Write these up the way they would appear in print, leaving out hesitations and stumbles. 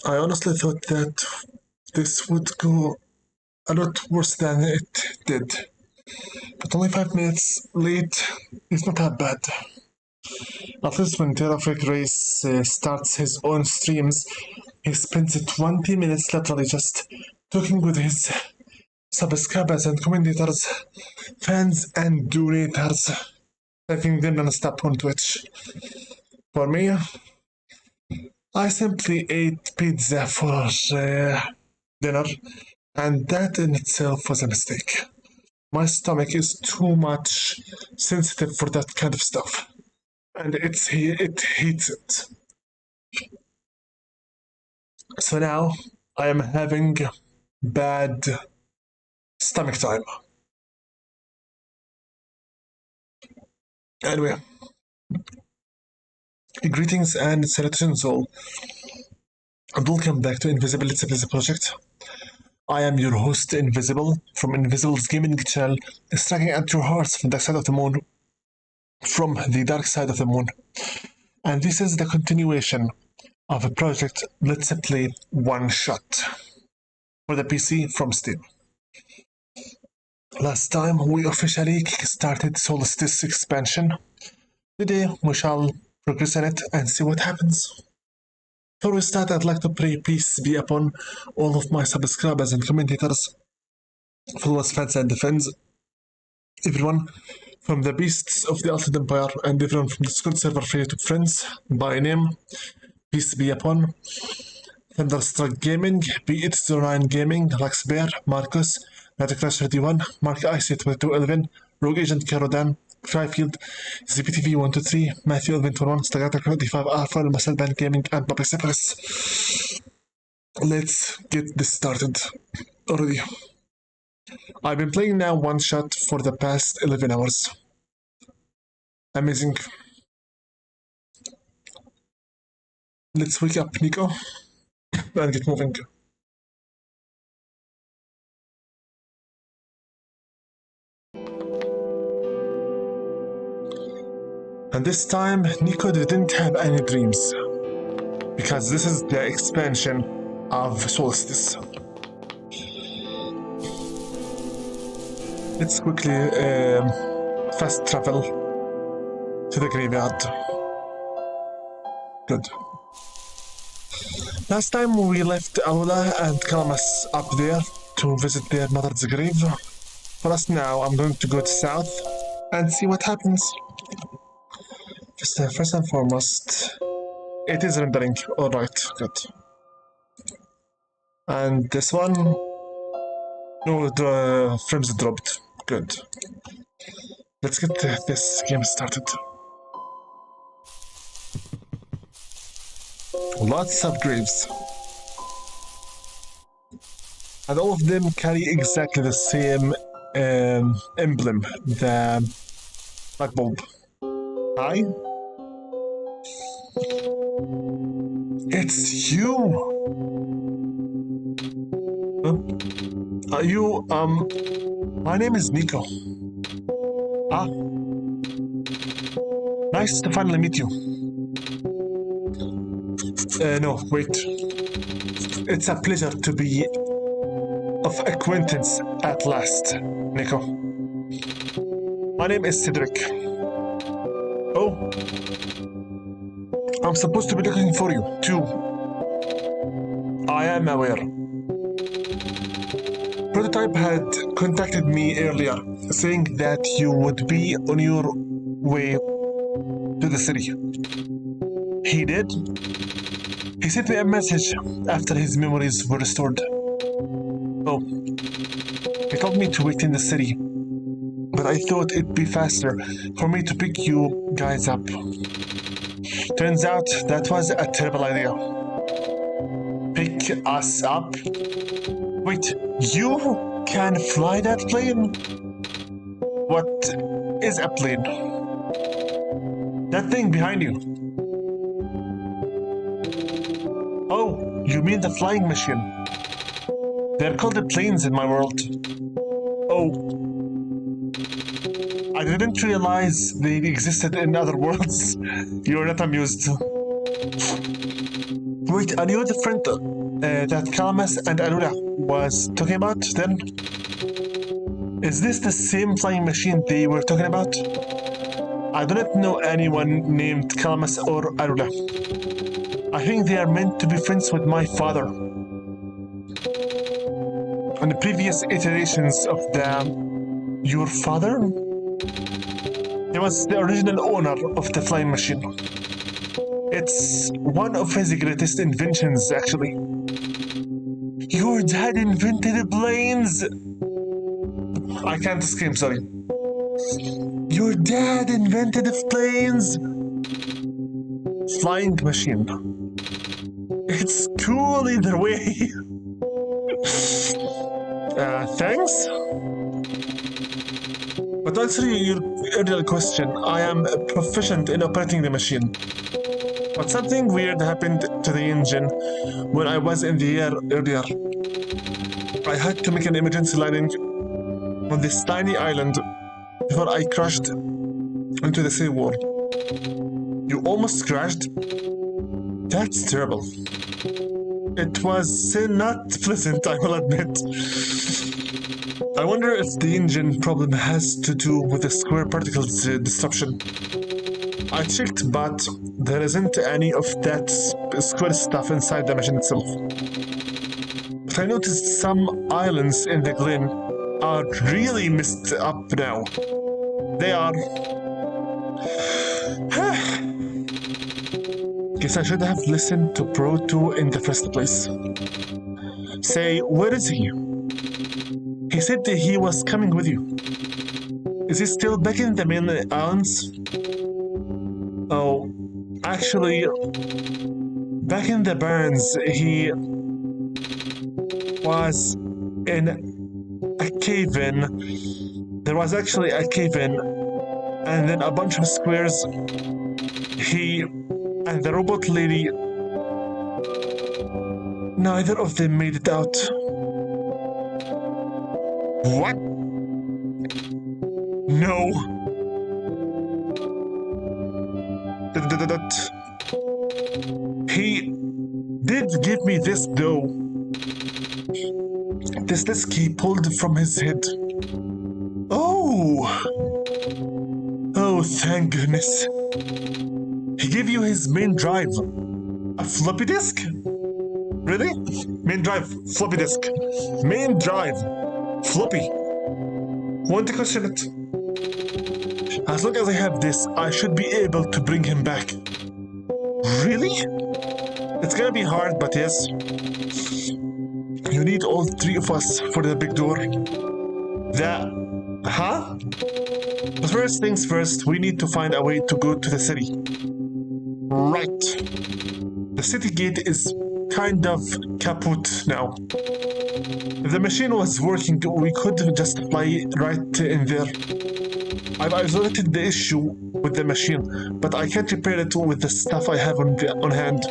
I honestly thought that this would go a lot worse than it did. But only 5 minutes late is not that bad. At least when Terrafreak Race starts his own streams, he spends 20 minutes literally just talking with his subscribers and commentators, fans and donators, thanking them non-stop on Twitch. For me, I simply ate pizza for dinner, and that in itself was a mistake. My stomach is too much sensitive for that kind of stuff, and it hates it. So now I am having bad stomach time. Anyway, greetings and salutations all, and welcome back to Invisible Let's Play Project. I am your host Invisible from Invisible's gaming channel, striking at your hearts from the side of the moon, from the dark side of the moon. And this is the continuation of a project Let's Play OneShot for the PC from Steam. Last time we officially kickstarted Solstice expansion. Today we shall progress in it and see what happens. Before we start, I'd like to pray peace be upon all of my subscribers and commentators, followers, fans and friends, everyone from the beasts of the Ultimate Empire and everyone from the Discord server for YouTube friends by name. Peace be upon Thunderstruck Gaming, Be809 Gaming, Lax Bear, Marcus, Natacrash31, Mark IC2211, Rogue Agent Carodan, Fryfield, ZPTV123, Matthew Elvin21, Stagata25, Alpha, Maselban Gaming, and Bobby Cypress. Let's get this started already. I've been playing now OneShot for the past 11 hours. Amazing. Let's wake up Nico and get moving. And this time, Nico didn't have any dreams, because this is the expansion of Solstice. Let's quickly fast travel to the graveyard. Good. Last time we left Aula and Kalamas up there to visit their mother's grave. For us now, I'm going to go to south and see what happens. First and foremost, it is rendering. Alright, good. And this one, no, the frames dropped. Good. Let's get this game started. Lots of graves. And all of them carry exactly the same emblem, the black bulb. Hi? It's you! Are you, my name is Nico. Ah. Nice to finally meet you. No, wait. It's a pleasure to be of acquaintance at last, Nico. My name is Cedric. Oh, I'm supposed to be looking for you, too. I am aware. Prototype had contacted me earlier, saying that you would be on your way to the city. He did? He sent me a message after his memories were restored. Oh, he told me to wait in the city, but I thought it'd be faster for me to pick you guys up. Turns out that was a terrible idea. Pick us up? Wait, you can fly that plane? What is a plane? That thing behind you. Oh, you mean the flying machine? They're called planes in my world. Oh, I didn't realize they existed in other worlds. You're not amused. Wait, are you the friend that Kalamas and Alula was talking about then? Is this the same flying machine they were talking about? I do not know anyone named Kalamas or Alula. I think they are meant to be friends with my father. On the previous iterations of your father? He was the original owner of the flying machine. It's one of his greatest inventions, actually. Your dad invented planes! I can't scream, sorry. Your dad invented planes! Flying machine. It's cool either way. Thanks? But to answer your earlier question, I am proficient in operating the machine. But something weird happened to the engine when I was in the air earlier. I had to make an emergency landing on this tiny island before I crashed into the seawall. You almost crashed? That's terrible. It was not pleasant, I will admit. I wonder if the engine problem has to do with the square particles disruption. I checked, but there isn't any of that square stuff inside the machine itself. But I noticed some islands in the glen are really messed up now. They are... Guess I should have listened to Pro 2 in the first place. Say, where is he? He said that he was coming with you. Is he still back in the main islands? Oh, actually, back in the Barrens, he was in a cave-in. There was actually a cave-in, and then a bunch of squares. He and the robot lady, neither of them made it out. What? No. He did give me this though. This disc he pulled from his head. Oh! Oh, thank goodness. He gave you his main drive. A floppy disk? Really? Main drive, floppy disk. Main drive, floppy. Want to question it? As long as I have this, I should be able to bring him back. Really? It's gonna be hard, but yes. You need all three of us for the big door. Huh? But first things first, we need to find a way to go to the city. Right. The city gate is kind of kaput now. If the machine was working, we could just fly right in there. I've isolated the issue with the machine, but I can't repair it with the stuff I have on hand.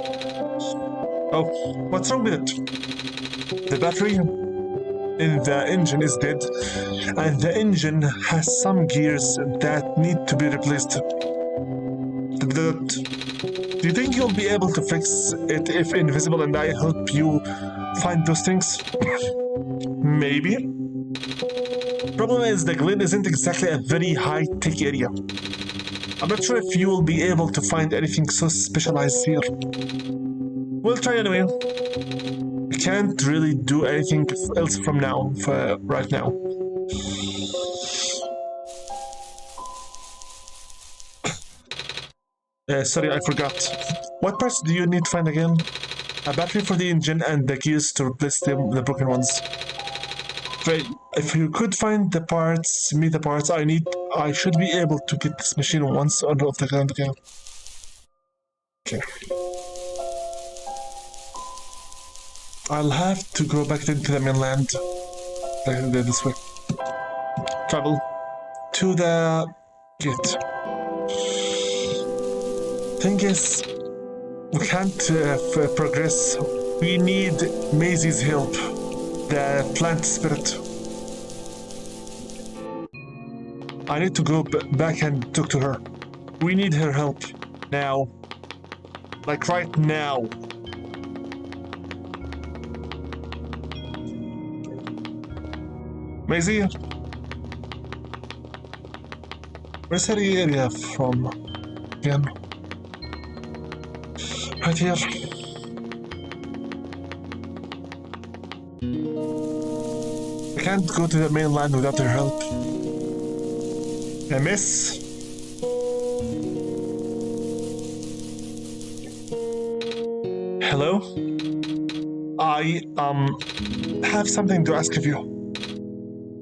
Oh, what's wrong with it? The battery in the engine is dead, and the engine has some gears that need to be replaced. Do you think you'll be able to fix it if invisible and I help you find those things? Maybe. Problem is, the Glen isn't exactly a very high-tech area. I'm not sure if you will be able to find anything so specialized here. We'll try anyway. We can't really do anything else from now, for right now. Sorry, I forgot. What parts do you need to find again? A battery for the engine and the keys to replace the broken ones. If you could find the parts, I need, I should be able to get this machine once under off the ground again. Okay. I'll have to go back into the mainland. This way. Travel to the gate. Thing is, we can't progress. We need Maisie's help, the plant spirit. I need to go back and talk to her. We need her help now. Like right now. Maisie? Where's her area from? Again. Right here. I can't go to the mainland without her help. Miss? Hello? I have something to ask of you.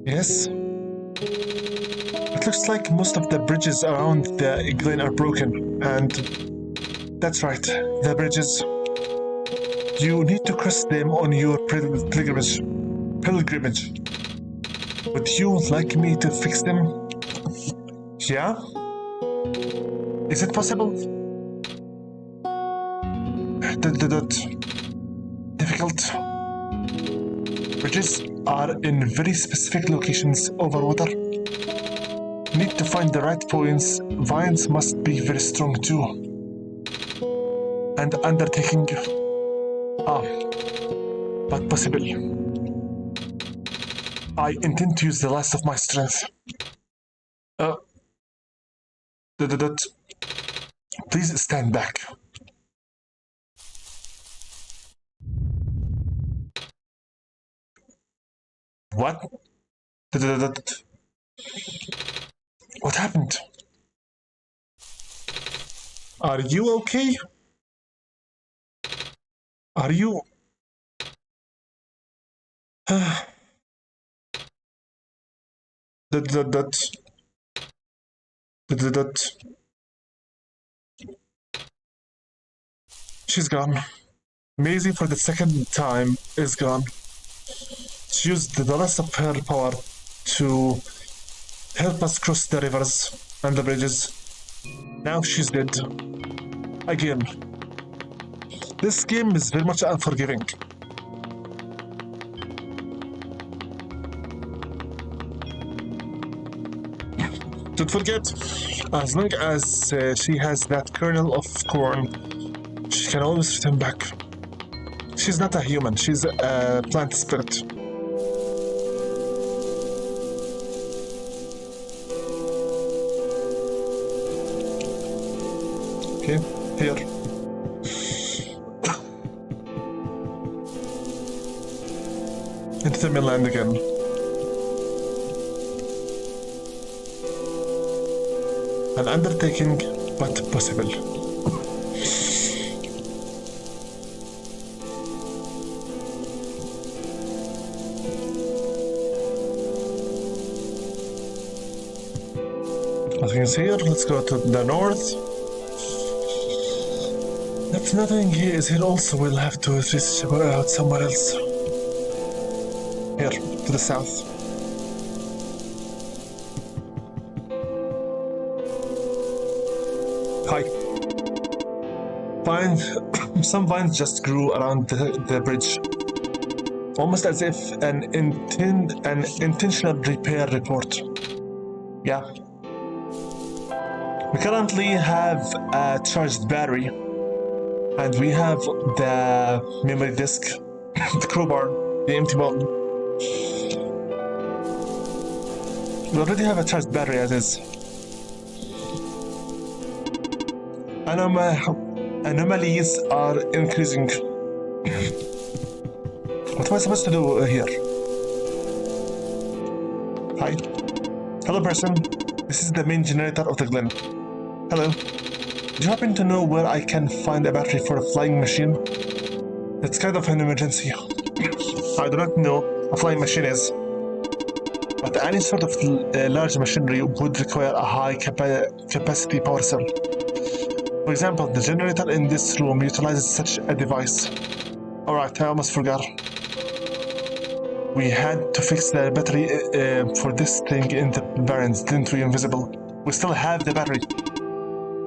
Yes? It looks like most of the bridges around the Glen are broken, and that's right, the bridges. You need to cross them on your pilgrimage. Would you like me to fix them? Yeah? Is it possible? Difficult. Bridges are in very specific locations over water. Need to find the right points. Vines must be very strong too. And undertaking. But possibly. I intend to use the last of my strength. Please stand back. What? What happened? Are you okay? Are you... She's gone. Maisie, for the second time, is gone. She used the last of her power to help us cross the rivers and the bridges. Now she's dead. Again. This game is very much unforgiving. Don't forget, as long as she has that kernel of corn, she can always return back. She's not a human, she's a plant spirit. Okay, here. Into the mainland again. An undertaking, but possible. Nothing's here. Let's go to the north. If nothing here is here also, we'll have to reach out somewhere else. Here, to the south. Hi. Some vines just grew around the bridge. Almost as if an intentional repair report. Yeah. We currently have a charged battery. And we have the memory disk, the crowbar, the empty bottle. We already have a charged battery as is. Anomalies are increasing. What am I supposed to do here? Hi. Hello, person. This is the main generator of the Glen. Hello. Do you happen to know where I can find a battery for a flying machine? It's kind of an emergency. I do not know a flying machine is, but any sort of large machinery would require a high capacity power cell. For example, the generator in this room utilizes such a device. Alright, I almost forgot. We had to fix the battery for this thing in the barrens, didn't we, Invisible? We still have the battery.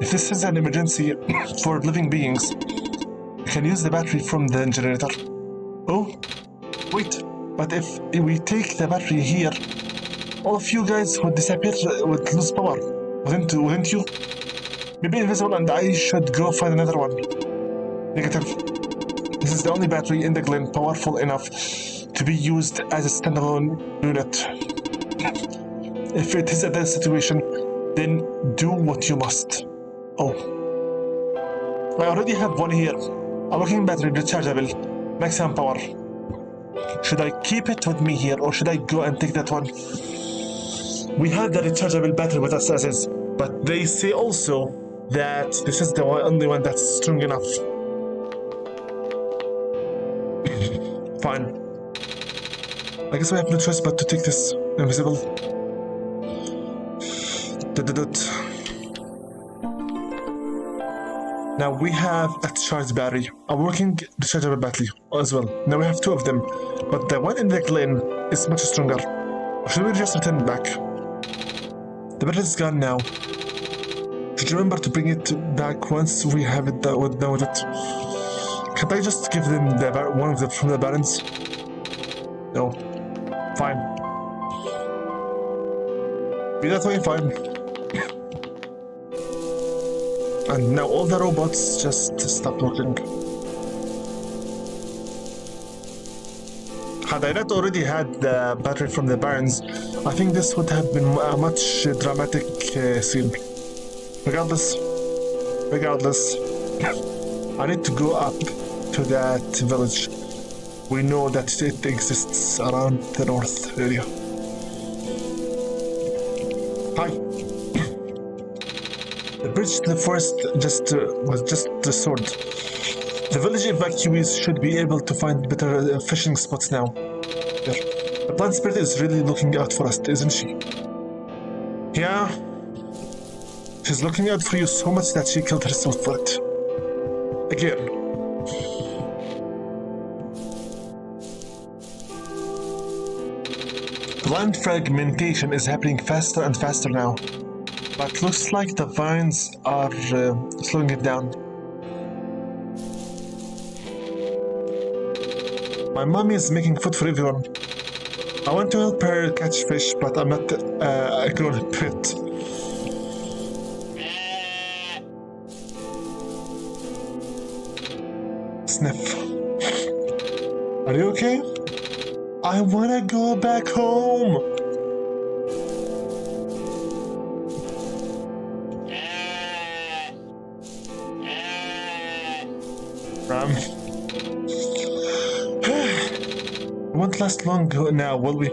If this is an emergency for living beings, we can use the battery from the generator. Oh, wait, but if we take the battery here, all of you guys would disappear, would lose power, wouldn't you? Maybe Invisible and I should go find another one. Negative. This is the only battery in the Glen powerful enough to be used as a standalone unit. If it is a dead situation, then do what you must. Oh. I already have one here. A working battery, rechargeable, maximum power. Should I keep it with me here or should I go and take that one? We have the rechargeable battery with us as is, but they say also that this is the only one that's strong enough. Fine. I guess we have no choice but to take this, Invisible. Now we have a charged battery, a working rechargeable battery as well. Now we have two of them, but the one in the Glen is much stronger. Or should we just return it back? The battery is gone now. Should you remember to bring it back once we have it done with it? Can't I just give them one of them from the barrens? No. Fine. Be that way, fine. And now all the robots just stop working. Had I not already had the battery from the barrens, I think this would have been a much dramatic scene. Regardless, I need to go up to that village. We know that it exists around the north area. Hi. The bridge to the forest was just restored. The village evacuees should be able to find better fishing spots now. Here. The plant spirit is really looking out for us, isn't she? Yeah. She's looking out for you so much that she killed herself for it. Again. Plant fragmentation is happening faster and faster now. But looks like the vines are slowing it down. My mommy is making food for everyone. I want to help her catch fish, but I'm not a grown pet. Sniff. Are you okay? I wanna go back home. It won't last long now, will we?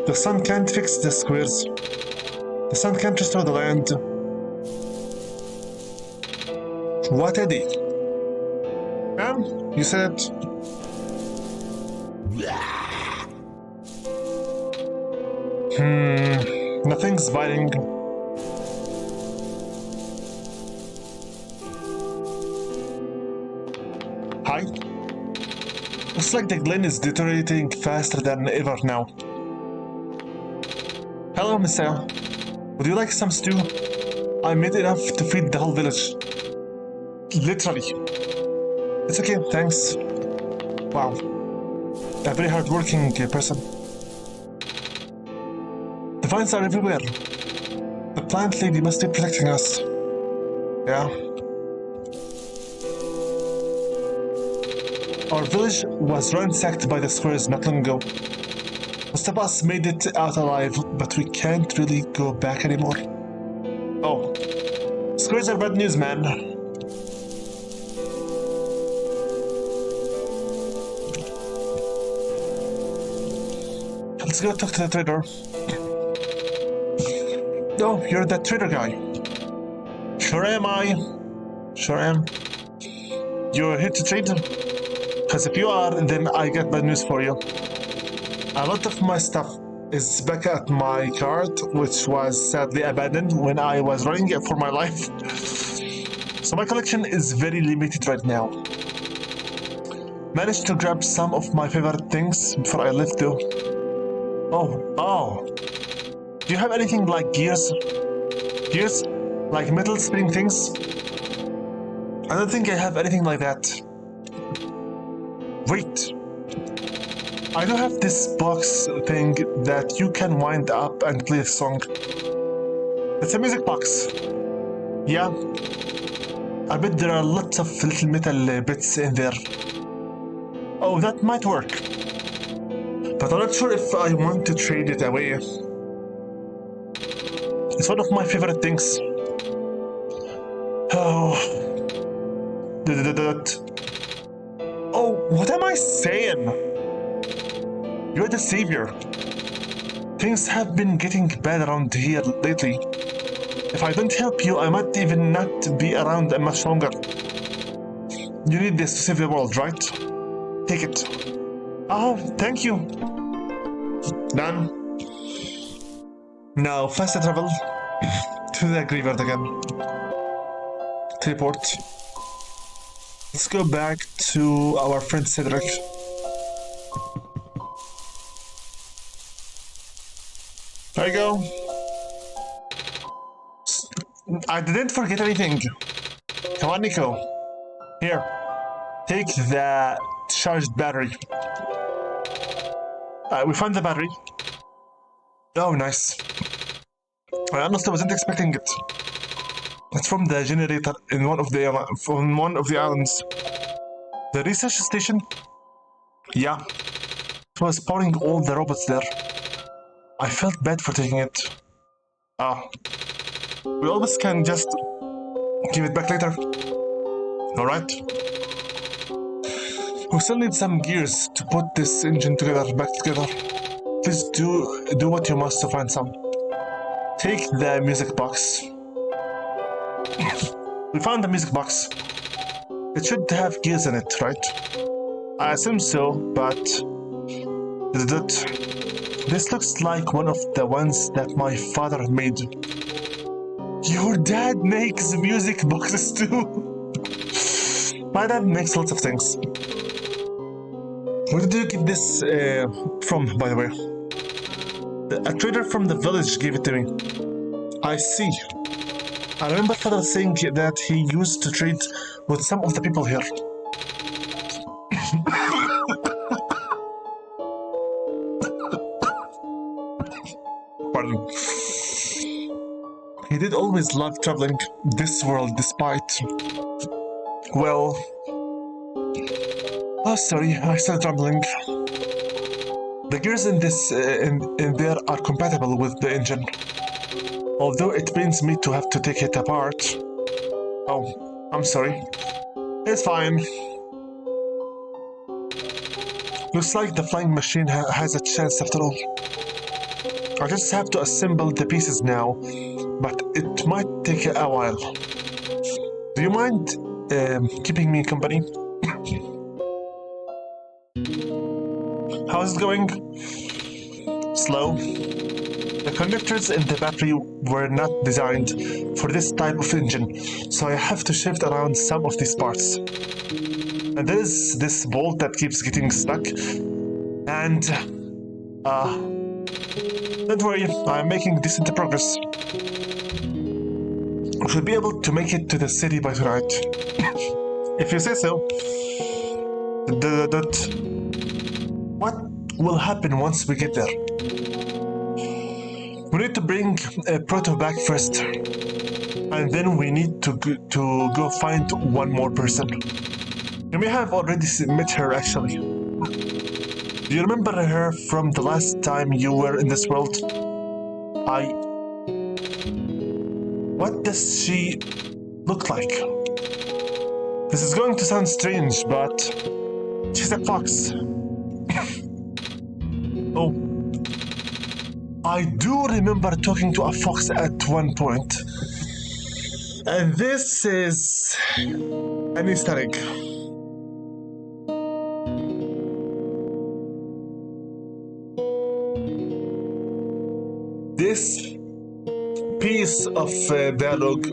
The sun can't fix the squares. The sun can't restore the land. What a day. You said... Nothing's biting. Hi. Looks like the Glen is deteriorating faster than ever now. Hello, Mister. Would you like some stew? I made enough to feed the whole village. Literally. It's okay, thanks. Wow. A very hard-working person. The vines are everywhere. The plant lady must be protecting us. Yeah. Our village was ransacked by the squares not long ago. Most of us made it out alive, but we can't really go back anymore. Oh. Squares are bad news, man. Let's go talk to the trader. Oh, you're that trader guy. Sure am I. Sure am. You're here to trade? Because if you are, then I got bad news for you. A lot of my stuff is back at my cart, which was sadly abandoned when I was running it for my life. So my collection is very limited right now. Managed to grab some of my favorite things before I left though. Oh. Do you have anything like gears? Gears? Like metal spinning things? I don't think I have anything like that. Wait. I do have this box thing that you can wind up and play a song. It's a music box. Yeah. I bet there are lots of little metal bits in there. Oh, that might work. But I'm not sure if I want to trade it away. It's one of my favorite things. Oh. Oh, what am I saying? You're the savior. Things have been getting bad around here lately. If I don't help you, I might even not be around much longer. You need this to save the world, right? Take it. Oh, thank you. Done. Now, fast travel to the graveyard again. Teleport. Let's go back to our friend Cedric. There you go. I didn't forget anything. Come on, Nico. Here. Take the charged battery. We found the battery. Oh, nice. I honestly wasn't expecting it. It's from the generator in one of the islands. The research station? Yeah. It was powering all the robots there. I felt bad for taking it. We always can just give it back later. Alright. We still need some gears to put this engine back together. Please do what you must to find some. Take the music box. We found the music box. It should have gears in it, right? I assume so, but... This looks like one of the ones that my father made. Your dad makes music boxes too? My dad makes lots of things. Where did you get this from, by the way? A trader from the village gave it to me. I see. I remember father saying that he used to trade with some of the people here. Pardon. He did always love traveling this world despite... Well... Oh, sorry, I started rambling. The gears in this in there are compatible with the engine. Although it pains me to have to take it apart. Oh, I'm sorry. It's fine. Looks like the flying machine has a chance after all. I just have to assemble the pieces now, but it might take a while. Do you mind keeping me company? How's it going? Slow. The conductors in the battery were not designed for this type of engine, so I have to shift around some of these parts. And there is this bolt that keeps getting stuck, and... don't worry, I'm making decent progress. I should be able to make it to the city by tonight. If you say so. What will happen once we get there? We need to bring Proto back first. And then we need to go find one more person. You may have already met her actually. Do you remember her from the last time you were in this world? What does she look like? This is going to sound strange, but she's a fox. Oh, I do remember talking to a fox at one point. And this is an Easter egg. This piece of dialogue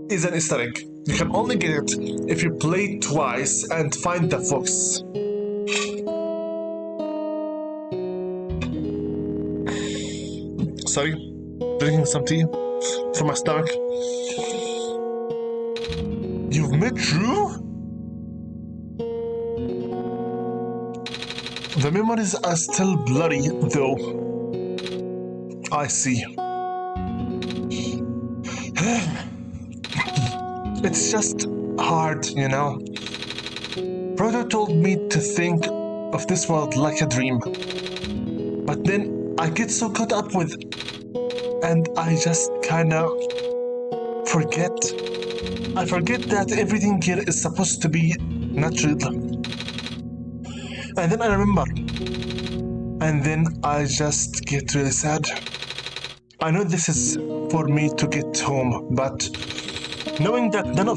is an Easter egg. You can only get it if you play twice and find the fox. Sorry, drinking some tea from my stomach. You've met Drew? The memories are still blurry, though. I see. It's just hard, you know. Proto told me to think of this world like a dream. But then I get so caught up with, and I just kinda forget. I forget that everything here is supposed to be not real. And then I remember. And then I just get really sad. I know this is for me to get home, but knowing that none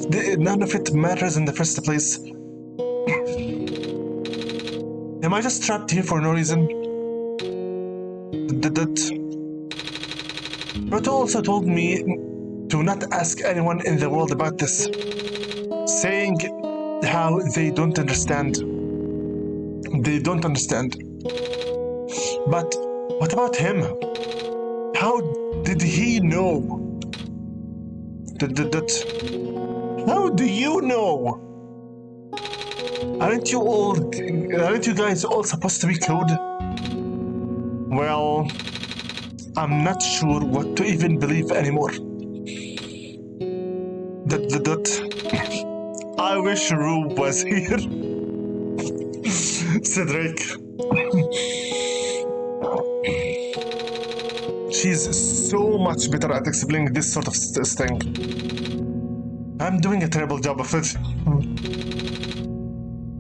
of it matters in the first place. Am I just trapped here for no reason? Proto also told me to not ask anyone in the world about this, saying how they don't understand. They don't understand. But what about him? How did he know? How do you know? Aren't you guys all supposed to be code? Well, I'm not sure what to even believe anymore. I wish Rue was here. Cedric. She's so much better at explaining this sort of thing. I'm doing a terrible job of it.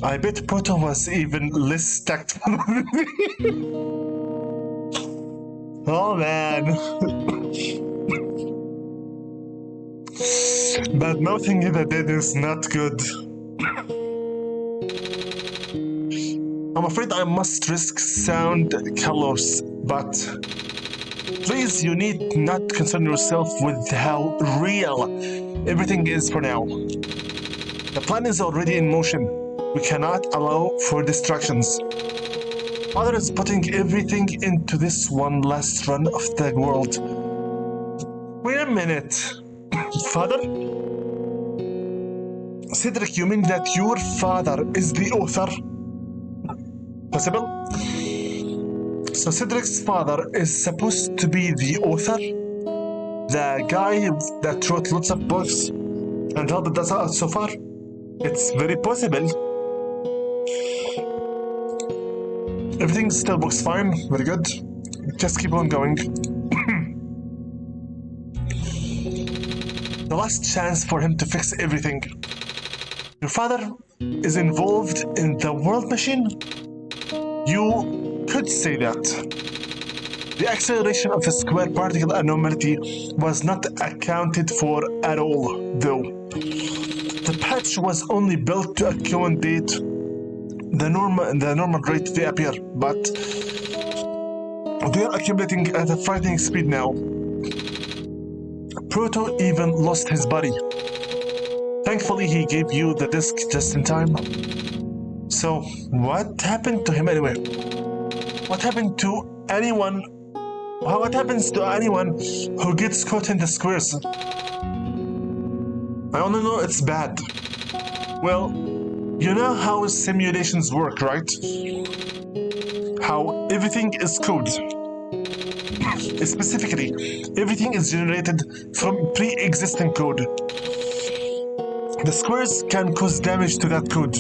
I bet Proto was even less tactful than me. Oh man. Bad mouthing the dead is not good. I'm afraid I must risk sound callous, but please, you need not concern yourself with how real everything is for now. The plan is already in motion. We cannot allow for distractions. Father is putting everything into this one last run of the world. Wait a minute. Father? Cedric, you mean that your father is the author? Possible? So Cedric's father is supposed to be the author? The guy that wrote lots of books and helped us out so far? It's very possible. Everything still looks fine, very good. Just keep on going. The last chance for him to fix everything. Your father is involved in the world machine? You could say that. The acceleration of the square particle anomaly was not accounted for at all, though. The patch was only built to accommodate the normal rate they appear, but they are accumulating at a frightening speed now. Proto even lost his body. Thankfully, he gave you the disc just in time. So, what happened to him anyway? What happened to anyone? What happens to anyone who gets caught in the squares? I only know it's bad. Well, you know how simulations work, right? How everything is code. Specifically, everything is generated from pre-existing code. The squares can cause damage to that code.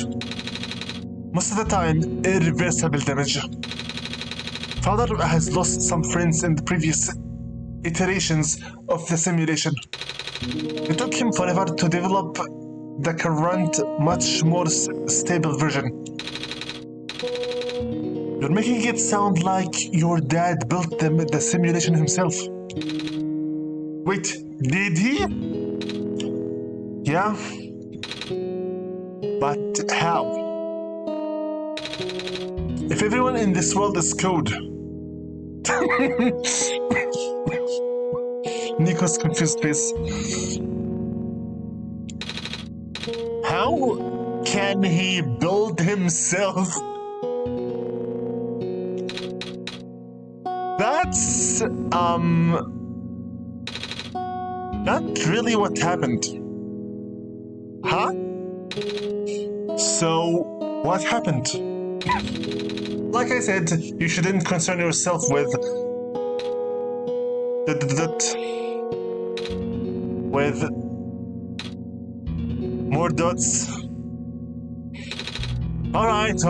Most of the time, irreversible damage. Father has lost some friends in the previous iterations of the simulation. It took him forever to develop the current, much more stable version. You're making it sound like your dad built the simulation himself. Wait, did he? Yeah? But how? If everyone in this world is code. Nico's confused face. How can he build himself? That's not really what happened. Huh? So, what happened? Like I said, you shouldn't concern yourself with more dots. Alright.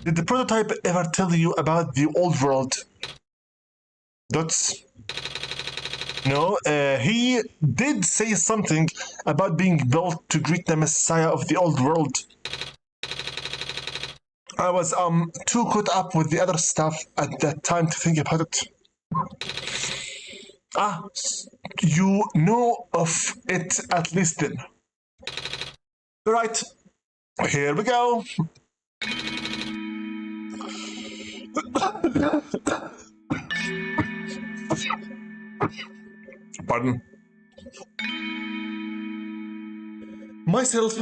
Did the prototype ever tell you about the old world? Dots? No, he did say something about being built to greet the Messiah of the old world. I was too caught up with the other stuff at that time to think about it. You know of it at least then. Right, here we go. Pardon. Myself,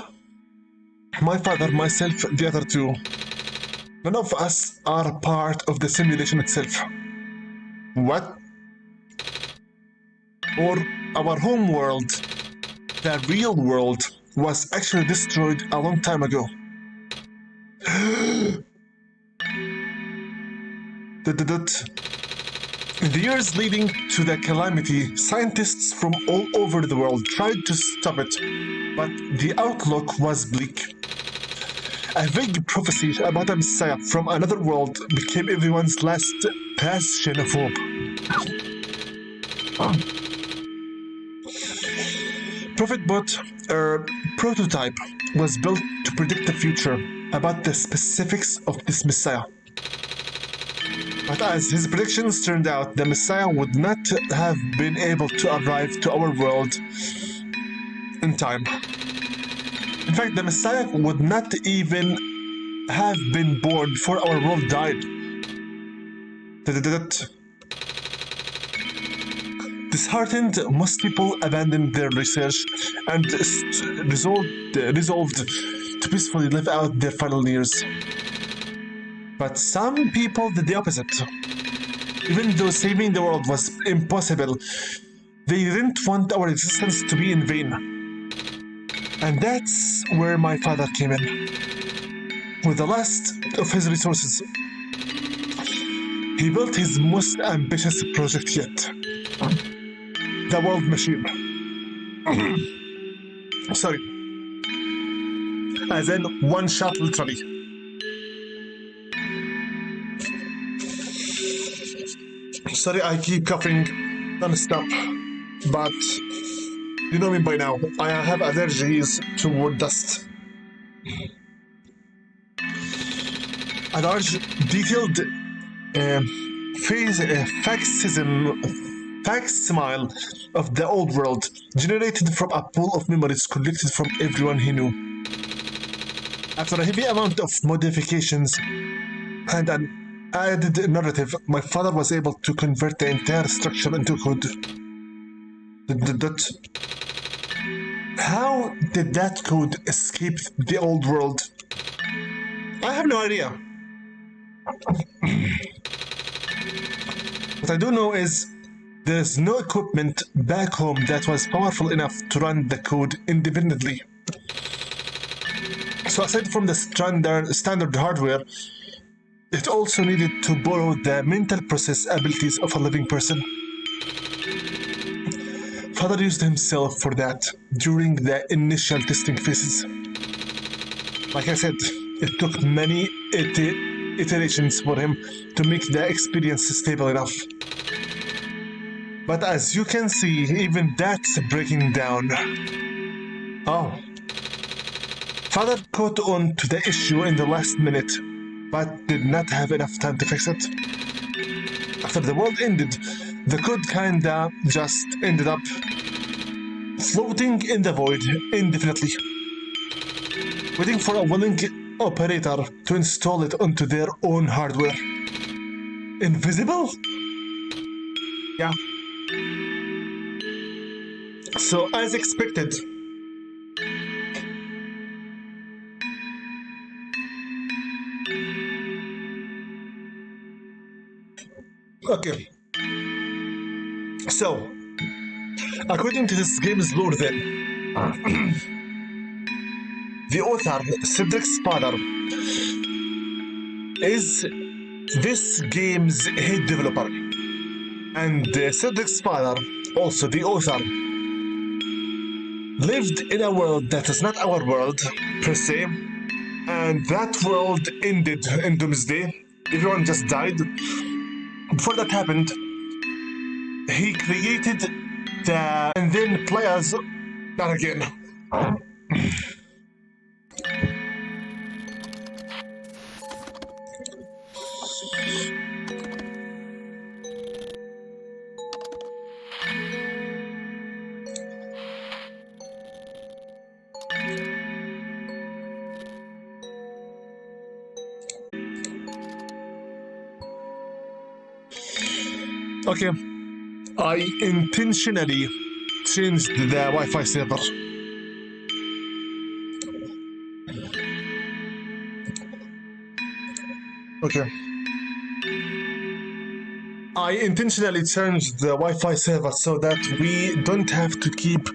my father, myself, the other two. None of us are part of the simulation itself. What? Or our home world, the real world, was actually destroyed a long time ago. In the years leading to the calamity, scientists from all over the world tried to stop it, but the outlook was bleak. A vague prophecy about a messiah from another world became everyone's last bastion of hope. Prototype was built to predict the future about the specifics of this messiah. But as his predictions turned out, the Messiah would not have been able to arrive to our world in time. In fact, the Messiah would not even have been born before our world died. Disheartened, most people abandoned their research and resolved to peacefully live out their final years. But some people did the opposite. Even though saving the world was impossible, they didn't want our existence to be in vain. And that's where my father came in. With the last of his resources, he built his most ambitious project yet. The world machine. Sorry. As in OneShot literally. Sorry, I keep coughing non-stop, but you know me by now. I have allergies toward dust. A large, detailed facsimile of the old world, generated from a pool of memories collected from everyone he knew. After a heavy amount of modifications and an added narrative, my father was able to convert the entire structure into code. How did that code escape the old world? I have no idea. What I do know is there's no equipment back home that was powerful enough to run the code independently. So aside from the standard hardware, it also needed to borrow the mental process abilities of a living person. Father used himself for that during the initial testing phases. Like I said, it took many iterations for him to make the experience stable enough. But as you can see, even that's breaking down. Oh. Father caught on to the issue in the last minute, but did not have enough time to fix it. After the world ended, the code kinda just ended up floating in the void indefinitely, waiting for a willing operator to install it onto their own hardware. Invisible? Yeah. So, as expected, okay. So, according to this game's lore then, the author, Cedric's father, is this game's head developer. And Cedric's father, also the author, lived in a world that is not our world, per se, and that world ended in Doomsday. Everyone just died. Before that happened, he created the... and then players... not again. Okay, I intentionally changed the Wi-Fi server. Okay. I intentionally changed the Wi-Fi server so that we don't have to keep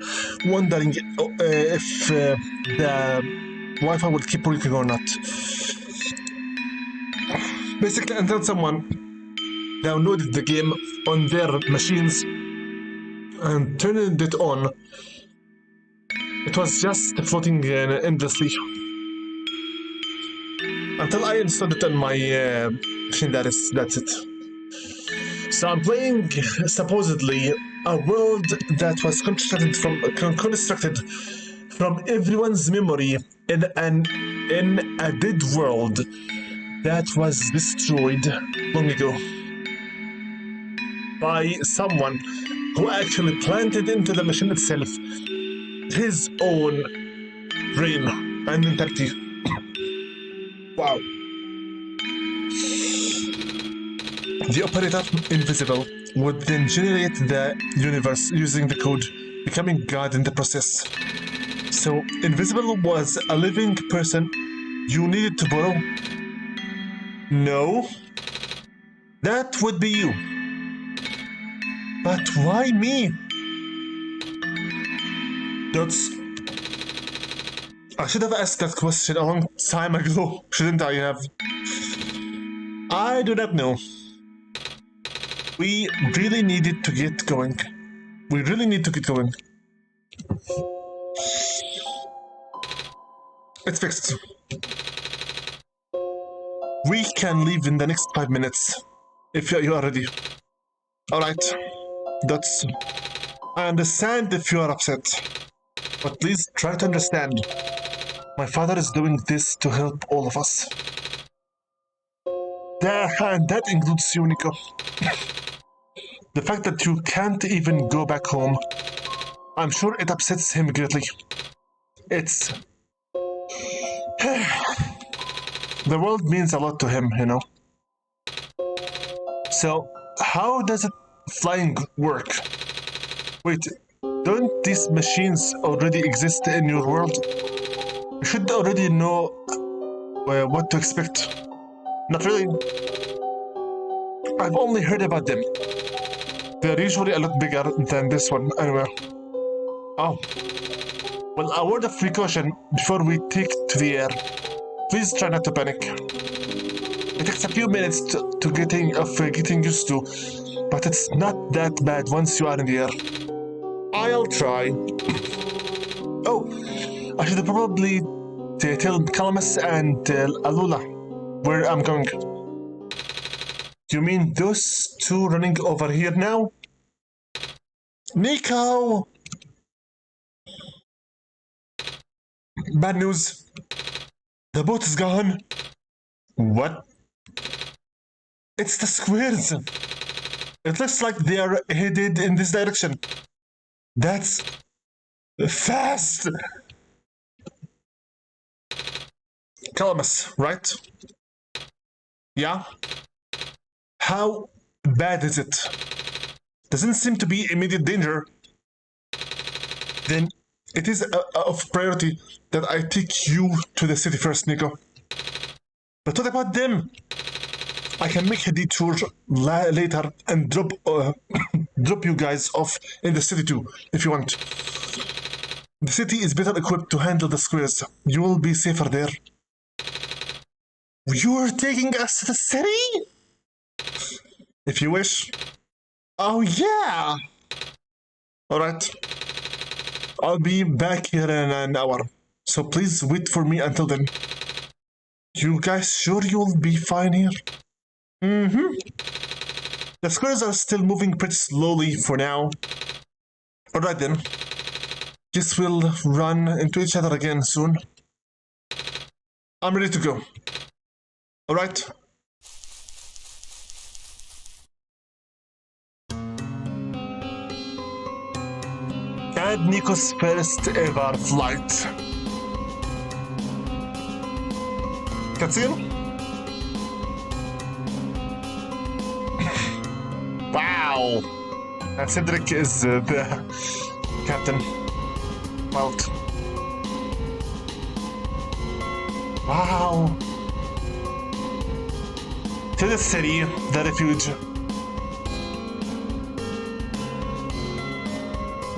wondering if the Wi-Fi will keep working or not. Basically, until someone downloaded the game on their machines and turned it on, it was just floating endlessly. Until I installed it on my machine, that's it. So I'm playing supposedly a world that was constructed from everyone's memory in a dead world that was destroyed long ago by someone who actually planted into the machine itself his own brain and mentality. Wow. The operator, Invisible, would then generate the universe using the code, becoming God in the process. So, Invisible was a living person you needed to borrow? No. That would be you. But why me? I should have asked that question a long time ago, shouldn't I have? I do not know. We really needed to get going. We really need to get going. It's fixed. We can leave in the next 5 minutes, if you are ready. Alright. I understand if you are upset, but please try to understand. My father is doing this to help all of us. And that includes you, Nico. The fact that you can't even go back home, I'm sure it upsets him greatly. It's... The world means a lot to him, you know. So, how does flying work? Wait, don't these machines already exist in your world? You should already know what to expect. Not really. I've only heard about them. They're usually a lot bigger than this one, anyway. Oh. Well, a word of precaution before we take to the air. Please try not to panic. It takes a few minutes to getting used to, but it's not that bad once you are in the air. I'll try. Oh, I should probably tell Calamus and Alula where I'm going. You mean those two running over here now? Nico! Bad news. The boat is gone. What? It's the squares. It looks like they are headed in this direction. That's fast. Calamus, right? Yeah? How bad is it? Doesn't seem to be immediate danger. Then it is of priority that I take you to the city first, Nico. But what about them? I can make a detour later and drop drop you guys off in the city too, if you want. The city is better equipped to handle the squares. You will be safer there. You're taking us to the city? If you wish. Oh yeah! Alright. I'll be back here in an hour. So please wait for me until then. You guys sure you'll be fine here? Mm-hmm. The squares are still moving pretty slowly for now. Alright then. Guess we'll run into each other again soon. I'm ready to go. Alright. And Nico's first ever flight. Cutscene? Wow! And Cedric is the captain. Wild. Wow! To the city, the refuge.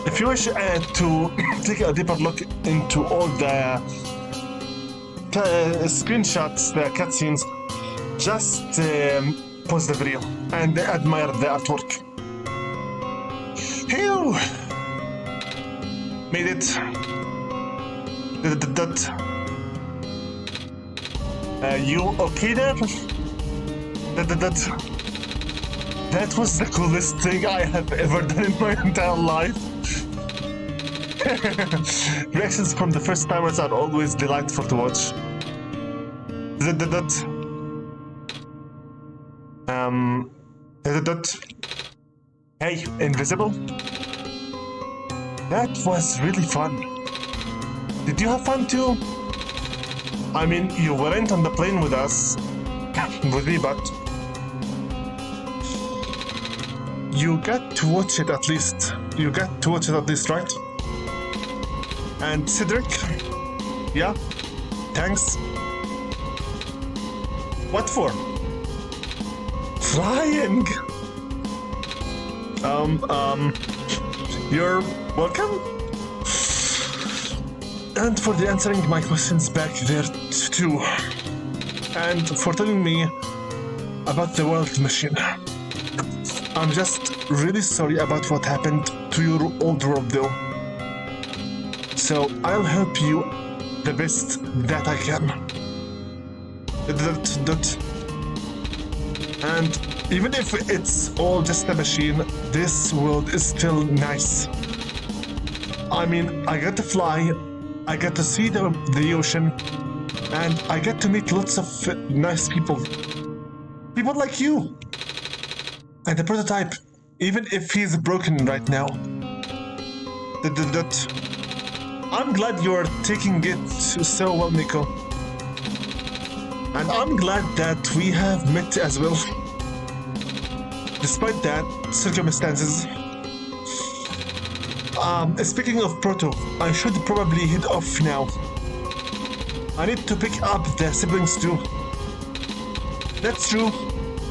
If you wish to take a deeper look into all the screenshots, the cutscenes, just pause the video and admire the artwork. Phew! Made it. You okay there? That was the coolest thing I have ever done in my entire life. Reactions from the first timers are always delightful to watch. Hey, invisible? That was really fun. Did you have fun too? I mean, you weren't on the plane with us. With me, but you got to watch it at least. You got to watch it at least, right? And Cedric? Yeah? Thanks. What for? Flying! You're welcome? And for the answering my questions back there too. And for telling me about the world machine. I'm just really sorry about what happened to your old world though. So I'll help you the best that I can. And even if it's all just a machine, this world is still nice. I mean, I get to fly, I get to see the ocean, and I get to meet lots of nice people. People like you. And the prototype, even if he's broken right now. I'm glad you're taking it so well, Nico. And I'm glad that we have met as well. Despite that, circumstances. Speaking of Proto, I should probably head off now. I need to pick up the siblings too. That's true.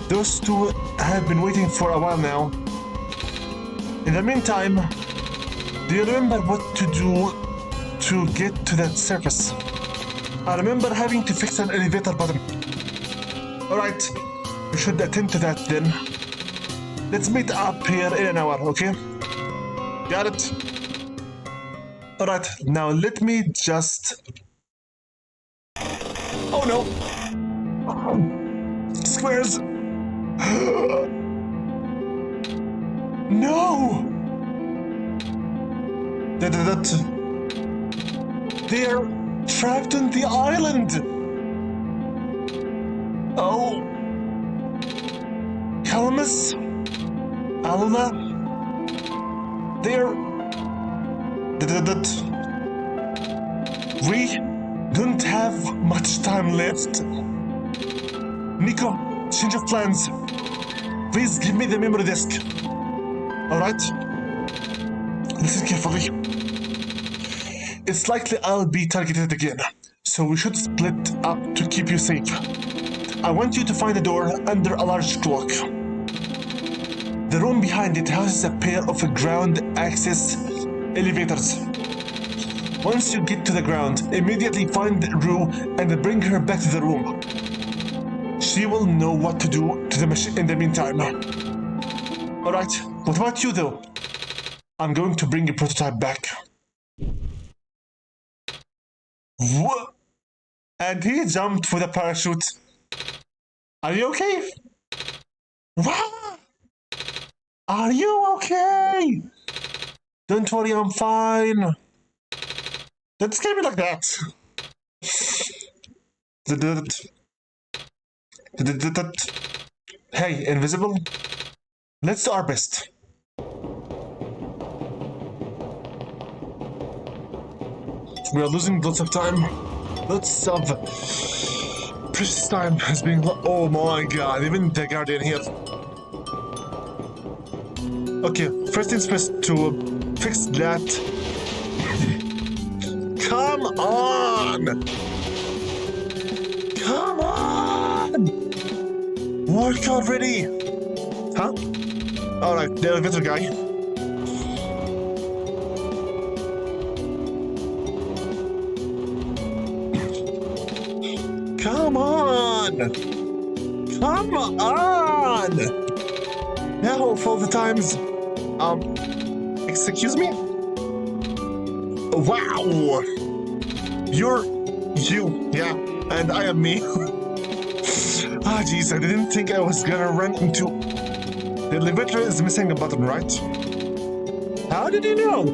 Those two have been waiting for a while now. In the meantime, do you remember what to do to get to that surface? I remember having to fix an elevator button. Alright, we should attend to that then. Let's meet up here in an hour, okay? Got it. Alright, now let me just... Oh no! Squares! No! They're trapped on the island! Oh! Calamus? Alana? They're... We don't have much time left. Nico, change of plans. Please give me the memory disk. Alright? Listen carefully. It's likely I'll be targeted again, so we should split up to keep you safe. I want you to find a door under a large clock. The room behind it houses a pair of ground access elevators. Once you get to the ground, immediately find Rue and bring her back to the room. She will know what to do to the machine in the meantime. Alright, what about you though? I'm going to bring a prototype back. What? And he jumped with a parachute. Are you okay? What? Are you okay? Don't worry, I'm fine. Don't scare me like that. Hey, Invisible. Let's do our best. We are losing lots of time. Lots of precious time is being oh my god, even the Guardian here. Okay, first things first to fix that. Come on! Come on! Work already! Huh? Alright, the elevator guy. Come on! Come on! Now of all the times. Excuse me? Wow! You're you, yeah, and I am me. Ah, jeez, I didn't think I was gonna run into... The elevator is missing a button, right? How did you know?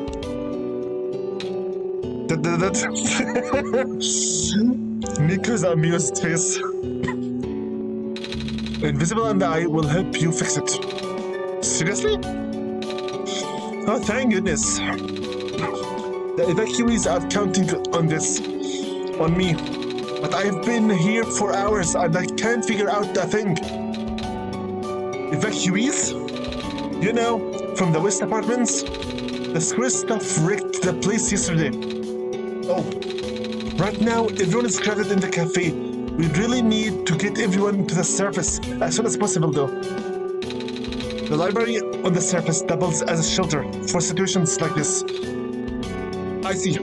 Nico's amused face. Invisible and I will help you fix it. Seriously? Oh, thank goodness. The evacuees are counting on this. On me. But I've been here for hours and I can't figure out a thing. Evacuees? You know, from the West Apartments? The square stuff wrecked the place yesterday. Oh. Right now, everyone is crowded in the cafe. We really need to get everyone to the surface as soon as possible, though. The library on the surface doubles as a shelter for situations like this. I see.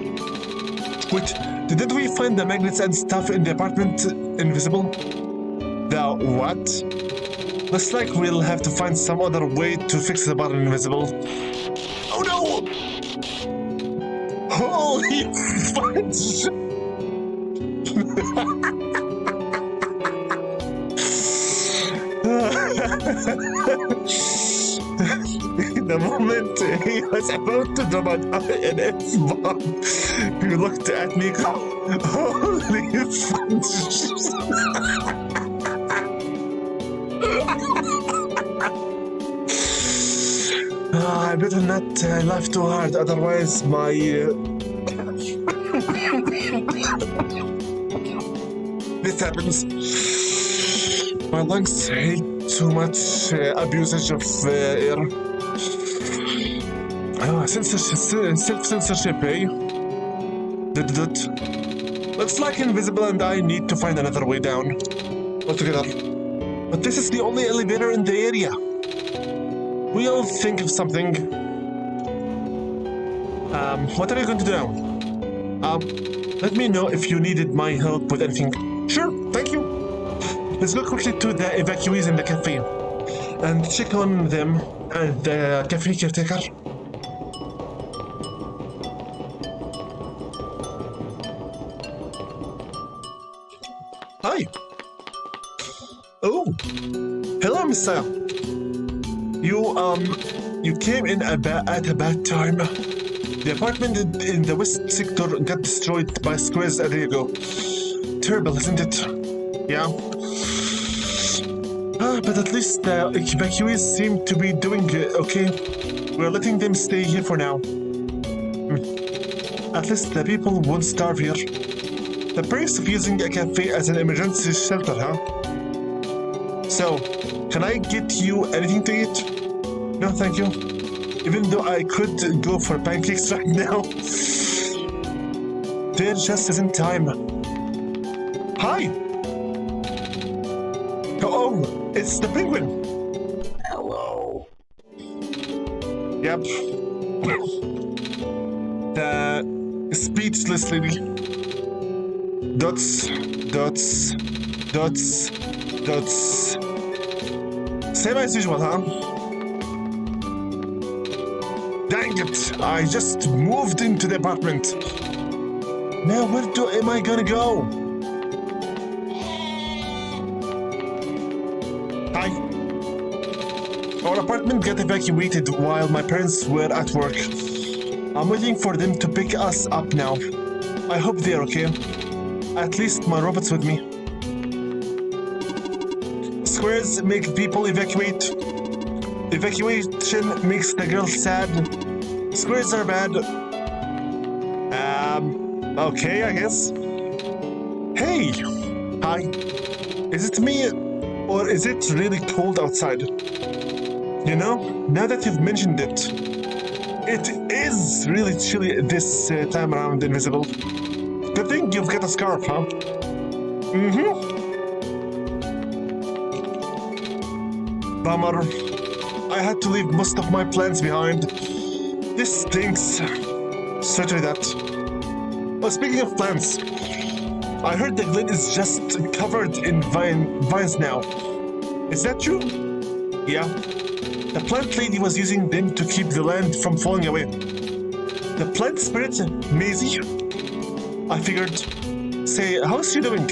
Wait, didn't we find the magnets and stuff in the apartment invisible? The what? Looks like we'll have to find some other way to fix the button invisible. Oh no! Holy fudge! The moment he was about to drop an F-bomb, he looked at me. Holy fudge! I better not laugh too hard, otherwise my... This happens. My lungs hate too much abusage of air. Self-censorship, eh? Looks like Invisible and I need to find another way down. Altogether. But this is the only elevator in the area. We'll think of something. What are you going to do? Let me know if you needed my help with anything. Sure, thank you. Let's go quickly to the evacuees in the cafe and check on them and the cafe caretaker. Oh, hello, Messiah. You came in at a bad time. The apartment in the west sector got destroyed by squares a day ago. Terrible, isn't it? Yeah. But at least the evacuees seem to be doing okay. We're letting them stay here for now. At least the people won't starve here. The price of using a cafe as an emergency shelter, huh? So, can I get you anything to eat? No, thank you. Even though I could go for pancakes right now. There just isn't time. Hi! Oh, it's the penguin. Hello. Yep. The speechless lady. Dots. Same as usual, huh? Dang it! I just moved into the apartment. Now where am I gonna go? Hi. Our apartment got evacuated while my parents were at work. I'm waiting for them to pick us up now. I hope they're okay. At least my robot's with me. Squares make people evacuate. Evacuation makes the girl sad. Squares are bad. Okay, I guess. Hey! Hi. Is it me, or is it really cold outside? You know, now that you've mentioned it, it is really chilly this time around, Invisible. Good thing you've got a scarf, huh? Bummer. I had to leave most of my plans behind. This stinks. Certainly that. Well, speaking of plants, I heard the glen is just covered in vines now. Is that true? Yeah. The plant lady was using them to keep the land from falling away. The plant spirit, Maisie. I figured. Say, how's she doing?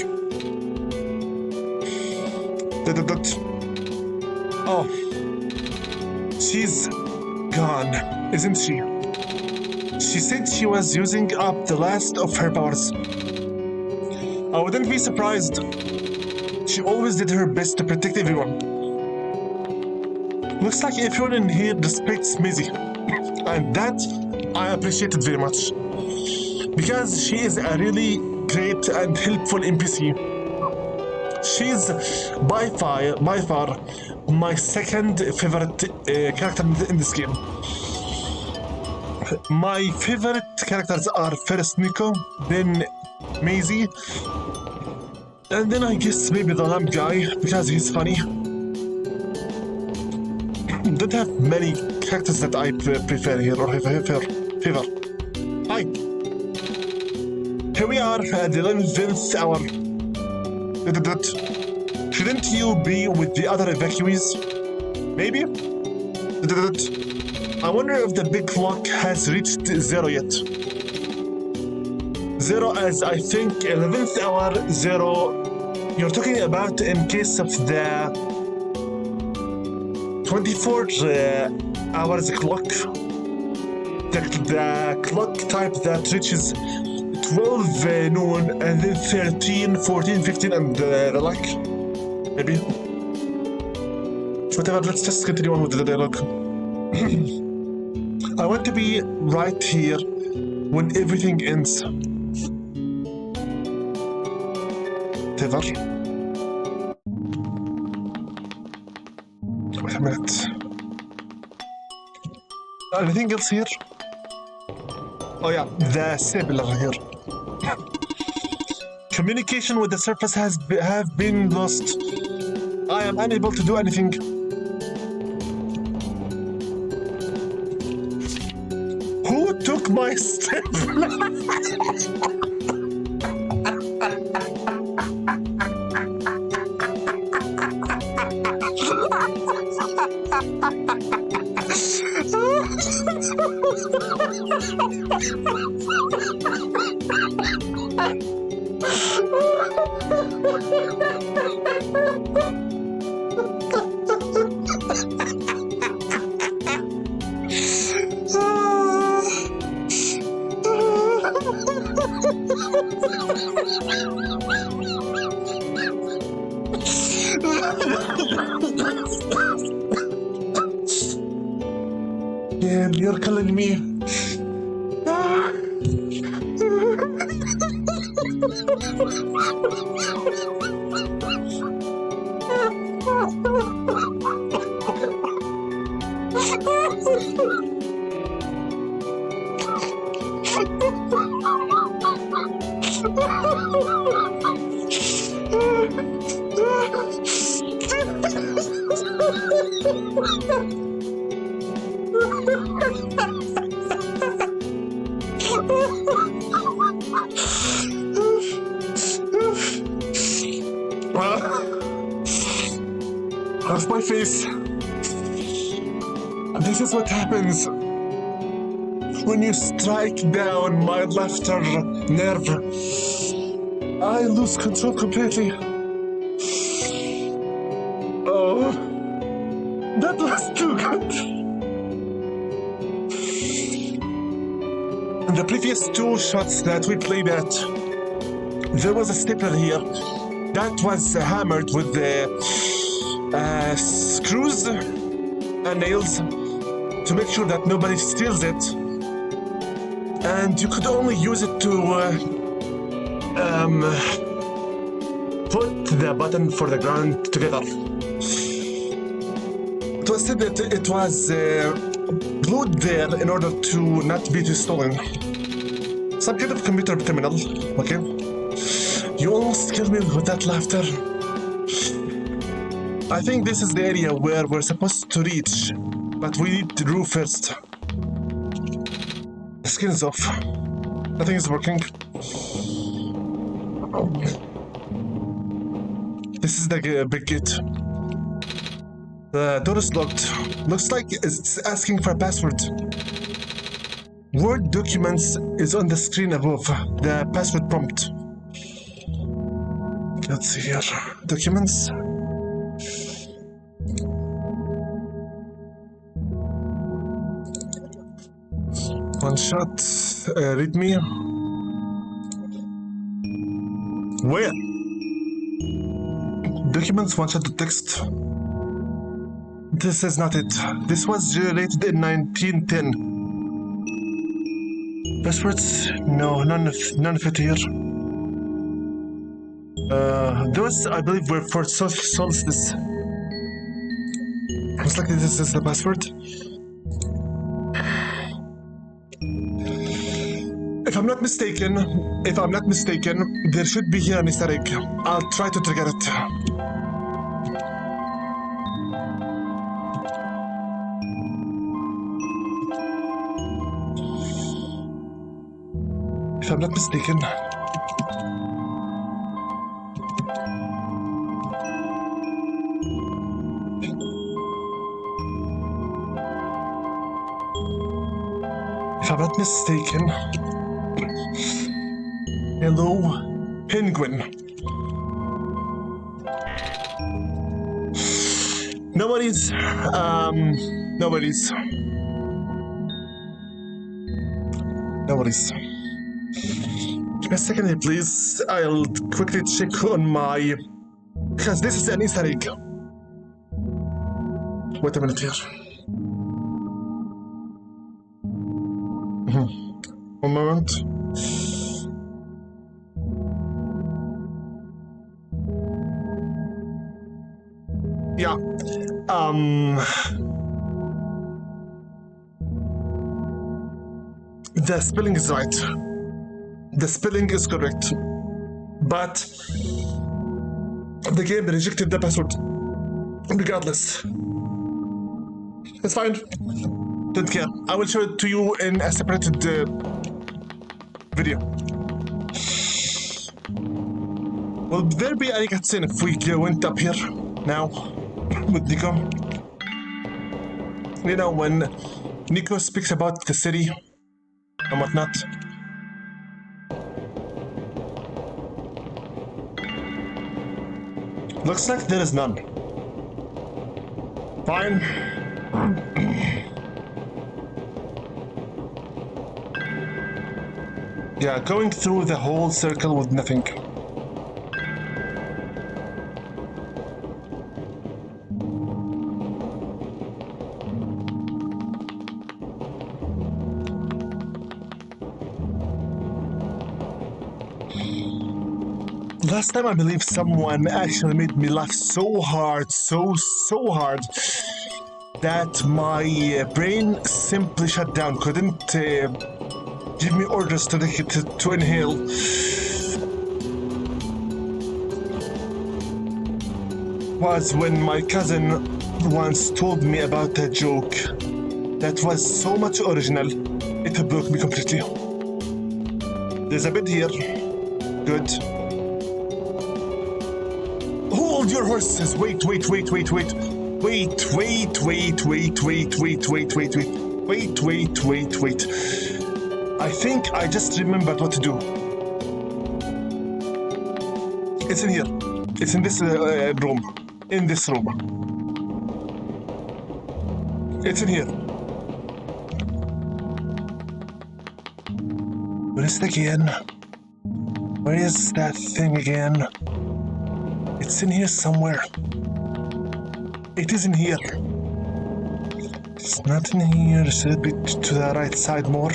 Oh. She's gone, isn't she? She said she was using up the last of her powers. I wouldn't be surprised. She always did her best to protect everyone. Looks like everyone in here respects Maisie. And that I appreciate it very much. Because she is a really great and helpful NPC. She's by far my second favorite character in this game. My favorite characters are first Nico, then Maisie, and then I guess maybe the lamp guy because he's funny. Don't have many characters that I prefer here or favor. Hi. Here we are at the 11th hour. Shouldn't you be with the other evacuees? Maybe? I wonder if the big clock has reached 0 yet. 0 as I think 11th hour 0. You're talking about in case of the 24 hours clock. The clock type that reaches 12 noon and then 13, 14, 15 and the like. Maybe. Whatever, let's just continue on with the dialogue. I want to be right here when everything ends. Whatever. Wait a minute. Anything else here? Oh yeah, the sibler here. Communication with the surface have been lost. I am unable to do anything. Who took my step? Yeah, you're killing me. Off my face. This is what happens when you strike down my laughter nerve. I lose control completely. Oh, that was too good. In the previous two shots that we played at, there was a stapler here that was hammered with the screws and nails to make sure that nobody steals it, and you could only use it to put the button for the ground together. It was said that it was glued there in order to not be stolen. Some kind of computer terminal, okay? You almost killed me with that laughter. I think this is the area where we're supposed to reach, but we need the roof first. The skin is off. Nothing is working. This is the big gate. The door is locked. Looks like it's asking for a password. Word documents is on the screen above the password prompt. Let's see here. Documents. OneShot. Read me. Where? Documents, OneShot to text. This is not it. This was generated in 1910. Passwords? No, none of it here. Those, I believe, were for solstice. Looks like this is the password. If I'm not mistaken, there should be here an Easter egg. I'll try to trigger it. If I'm not mistaken. If I'm not mistaken. Hello, penguin. Nobody's. Nobody's. Give me a second here, please. I'll quickly check on my. Because this is an Easter egg. Wait a minute here. One moment. Yeah. The spelling is right. The spelling is correct. But the game rejected the password. Regardless. It's fine. Don't care. I will show it to you in a separated video. Will there be any cutscene if we went up here now with Nico? You know, when Nico speaks about the city and whatnot. Looks like there is none. Fine. Yeah, going through the whole circle with nothing. Last time I believe someone actually made me laugh so hard, so hard, that my brain simply shut down, couldn't give me orders to inhale. Was when my cousin once told me about a joke that was so much original, it broke me completely. There's a bed here. Good. Hold your horses. Wait. Wait. I think I just remembered what to do. It's in here. It's in this room. In this room. It's in here. Where is it again? Where is that thing again? It's in here somewhere. It is in here. It's not in here. It should be to the right side more.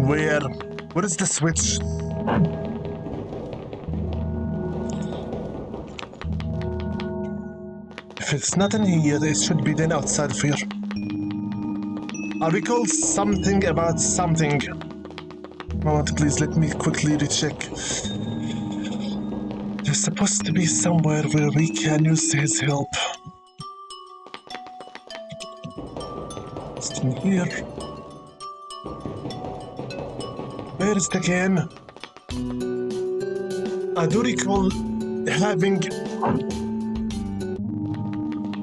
Where? What is the switch? If it's not in here, it should be then outside of here. I recall something about something. Moment, please let me quickly recheck. There's supposed to be somewhere where we can use his help. It's in here. Where is it again? I do recall having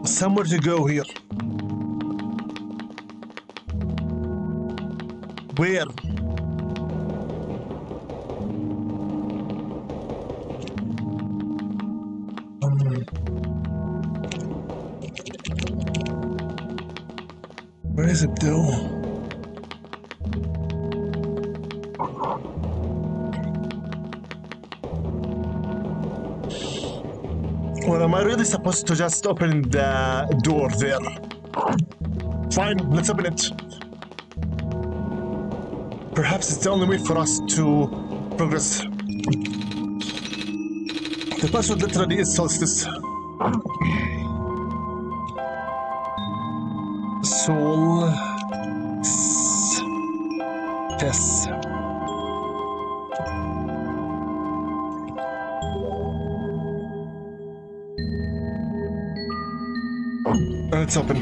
somewhere to go here. Where? Where is it though? Well, am I really supposed to just open the door there? Fine, let's open it. Perhaps it's the only way for us to progress. The password literally is Solstice. Solstice. And it's open.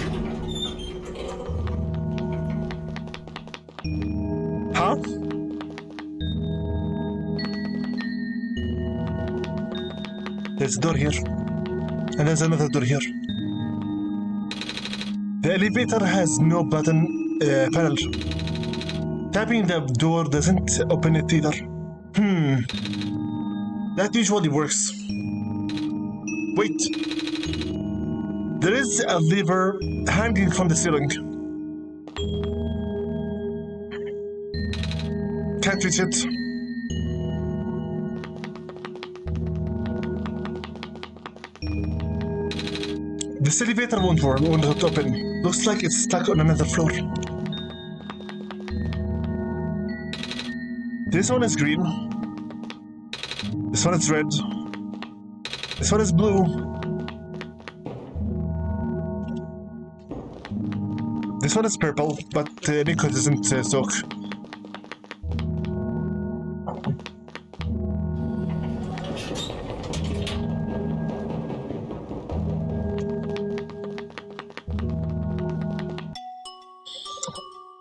Huh? There's a door here. And there's another door here. The elevator has no button panel. Tapping the door doesn't open it either. That usually works. Wait. There is a lever hanging from the ceiling. Can't reach it. This elevator won't open. Looks like it's stuck on another floor. This one is green. This one is red. This one is blue. This one is purple, but Nico doesn't soak.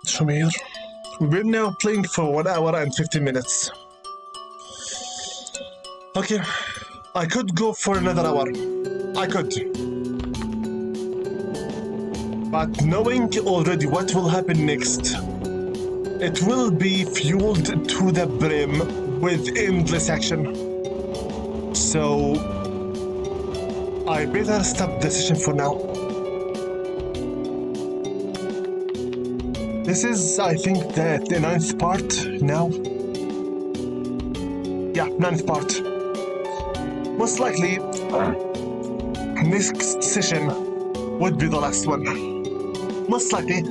Show me here. We're now playing for 1 hour and 50 minutes. Okay, I could go for another hour. I could. But knowing already what will happen next, it will be fueled to the brim with endless action. So, I better stop the session for now. This is, I think, the ninth part now. Yeah, ninth part. Most likely, next session would be the last one. Most likely,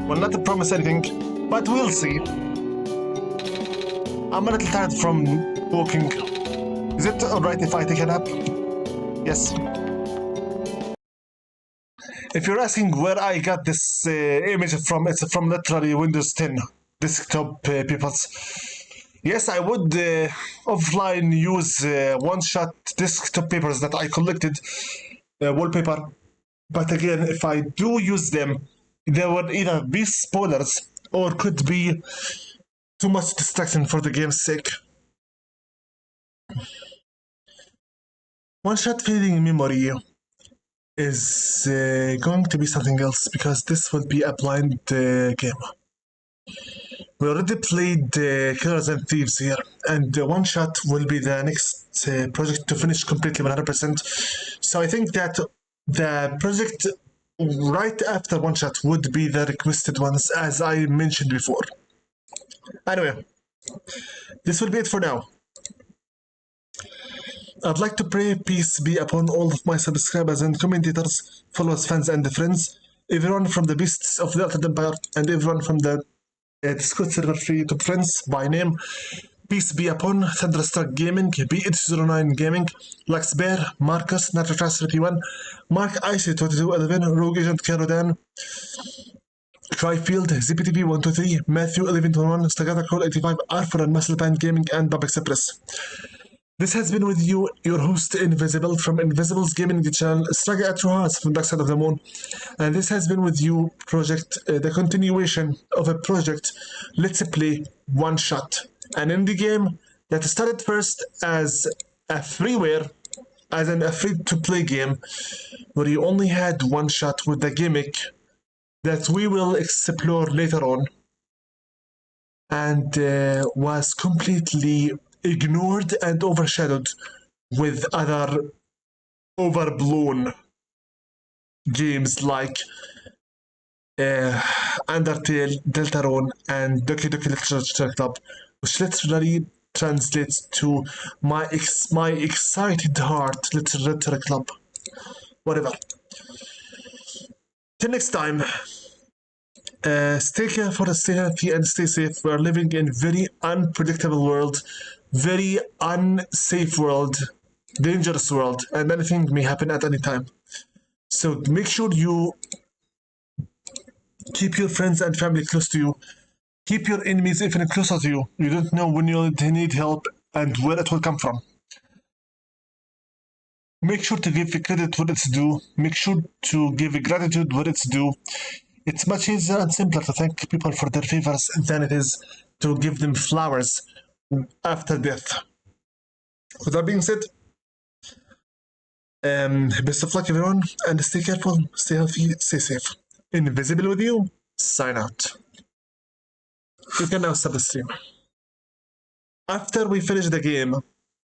will not promise anything, but we'll see. I'm a little tired from walking. Is it alright if I take a nap? Yes. If you're asking where I got this image from, it's from literally Windows 10 desktop papers. Yes, I would offline use OneShot desktop papers that I collected, wallpaper. But again, if I do use them, they would either be spoilers or could be too much distraction for the game's sake. OneShot feeding memory is going to be something else because this will be a blind game. We already played Killers and Thieves here, and OneShot will be the next project to finish completely 100%. So I think that the project right after OneShot would be the requested ones, as I mentioned before. Anyway, this will be it for now. I'd like to pray peace be upon all of my subscribers and commentators, followers, fans, and friends, everyone from the beasts of the Altered Empire, and everyone from the Discord server free to friends by name. Peace be upon Thunderstruck Gaming, B809 Gaming, Lux Bear, Marcus, Natrotras31, Mark IC2211, Rogue Agent Carodan, Tryfield, ZPTV123, Matthew 1121, Stagata Call 85, Arthur and Muscle Band Gaming, and Bob Express. This has been with you, your host Invisible from Invisible's Gaming channel, Struggle at Your Hearts from Dark Side of the Moon. And this has been with you, project, the continuation of a project, Let's Play OneShot. An indie game that started first as a freeware, as in a free-to-play game, where you only had one shot with the gimmick that we will explore later on, and was completely ignored and overshadowed with other overblown games like Undertale, Deltarune, and Doki Doki Literature Club, which literally translates to my excited heart literature club. Whatever. Till next time, stay careful, stay healthy, and stay safe. We are living in very unpredictable world, very unsafe world, dangerous world, and anything may happen at any time. So make sure you keep your friends and family close to you. Keep your enemies even closer to you. You don't know when you need help and where it will come from. Make sure to give credit where it's due. Make sure to give gratitude where it's due. It's much easier and simpler to thank people for their favors than it is to give them flowers after death. With that being said, best of luck everyone, and stay careful, stay healthy, stay safe. Invisible with you, sign out. You can now stop the stream. After we finish the game,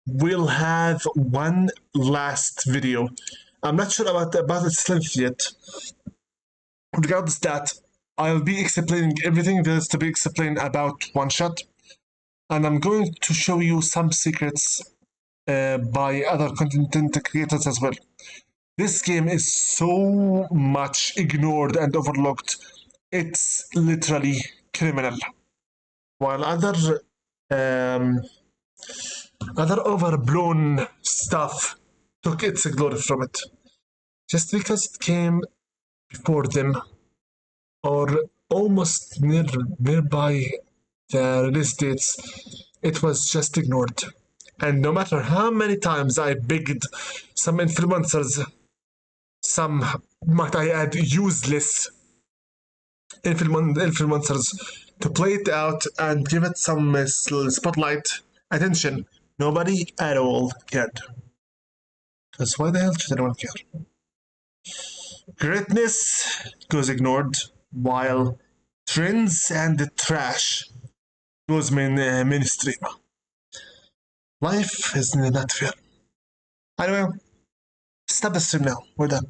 we'll have one last video. I'm not sure about its length yet. Regardless that, I'll be explaining everything there is to be explained about OneShot, and I'm going to show you some secrets by other content creators as well. This game is so much ignored and overlooked, it's literally criminal. While other overblown stuff took its glory from it, just because it came before them or almost nearby the release dates, it was just ignored. And no matter how many times I begged some influencers, some, might I add, useless influencers, to play it out and give it some spotlight attention, nobody at all cared. Because why the hell should anyone care? Greatness goes ignored, while trends and trash goes mainstream. Life is not fair. Anyway, stop the stream now. We're done.